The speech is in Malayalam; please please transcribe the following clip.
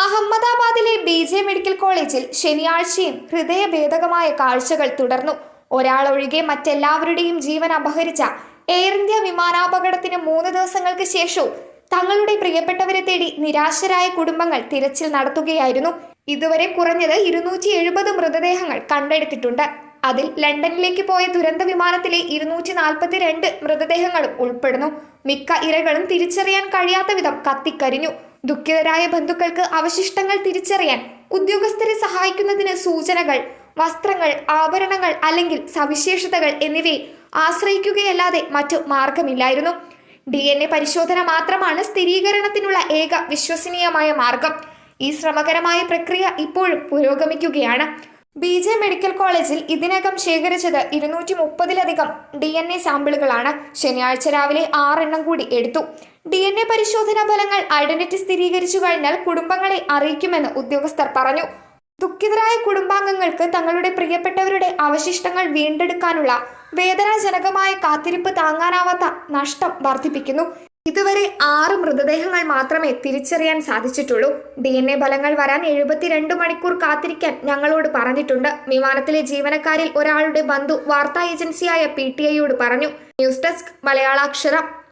അഹമ്മദാബാദിലെ BJ മെഡിക്കൽ കോളേജിൽ ശനിയാഴ്ചയും ഹൃദയഭേദകമായ കാഴ്ചകൾ തുടർന്നു. ഒരാളൊഴികെ മറ്റെല്ലാവരുടെയും ജീവൻ അപഹരിച്ച എയർ ഇന്ത്യ വിമാനാപകടത്തിന് 3 ദിവസങ്ങൾക്ക് ശേഷവും തങ്ങളുടെ പ്രിയപ്പെട്ടവരെ തേടി നിരാശരായ കുടുംബങ്ങൾ തിരച്ചിൽ നടത്തുകയായിരുന്നു. ഇതുവരെ കുറഞ്ഞത് 270 മൃതദേഹങ്ങൾ കണ്ടെടുത്തിട്ടുണ്ട്. അതിൽ ലണ്ടനിലേക്ക് പോയ ദുരന്ത വിമാനത്തിലെ 242 മൃതദേഹങ്ങളും ഉൾപ്പെടുന്നു. മിക്ക ഇരകളും തിരിച്ചറിയാൻ കഴിയാത്ത വിധം കത്തിക്കരിഞ്ഞു. ദുഃഖിതരായ ബന്ധുക്കൾക്ക് അവശിഷ്ടങ്ങൾ തിരിച്ചറിയാൻ ഉദ്യോഗസ്ഥരെ സഹായിക്കുന്നതിന് സൂചനകൾ, വസ്ത്രങ്ങൾ, ആഭരണങ്ങൾ അല്ലെങ്കിൽ സവിശേഷതകൾ എന്നിവയെ ആശ്രയിക്കുകയല്ലാതെ മറ്റു മാർഗമില്ലായിരുന്നു. DNA പരിശോധന മാത്രമാണ് സ്ഥിരീകരണത്തിനുള്ള ഏക വിശ്വസനീയമായ മാർഗം. ഈ ശ്രമകരമായ പ്രക്രിയ ഇപ്പോഴും പുരോഗമിക്കുകയാണ്. BJ മെഡിക്കൽ കോളേജിൽ ഇതിനകം ശേഖരിച്ചത് 230-ലധികം DNA സാമ്പിളുകളാണ്. ശനിയാഴ്ച രാവിലെ 6 എണ്ണം കൂടി എടുത്തു. DNA പരിശോധനാ ഫലങ്ങൾ ഐഡന്റിറ്റി സ്ഥിരീകരിച്ചു കഴിഞ്ഞാൽ കുടുംബങ്ങളെ അറിയിക്കുമെന്ന് ഉദ്യോഗസ്ഥർ പറഞ്ഞു. ദുഃഖിതരായ കുടുംബാംഗങ്ങൾക്ക് തങ്ങളുടെ പ്രിയപ്പെട്ടവരുടെ അവശിഷ്ടങ്ങൾ വീണ്ടെടുക്കാനുള്ള വേദനാജനകമായ കാത്തിരിപ്പ് താങ്ങാനാവാത്ത നഷ്ടം വർദ്ധിപ്പിക്കുന്നു. ഇതുവരെ 6 മൃതദേഹങ്ങൾ മാത്രമേ തിരിച്ചറിയാൻ സാധിച്ചിട്ടുള്ളൂ. DNA ഫലങ്ങൾ വരാൻ 72 മണിക്കൂർ കാത്തിരിക്കാൻ ഞങ്ങളോട് പറഞ്ഞിട്ടുണ്ട്. വിമാനത്തിലെ ജീവനക്കാരിൽ ഒരാളുടെ ബന്ധു വാർത്താ ഏജൻസിയായ PTIയോട് പറഞ്ഞു. News desk മലയാളാക്ഷരം.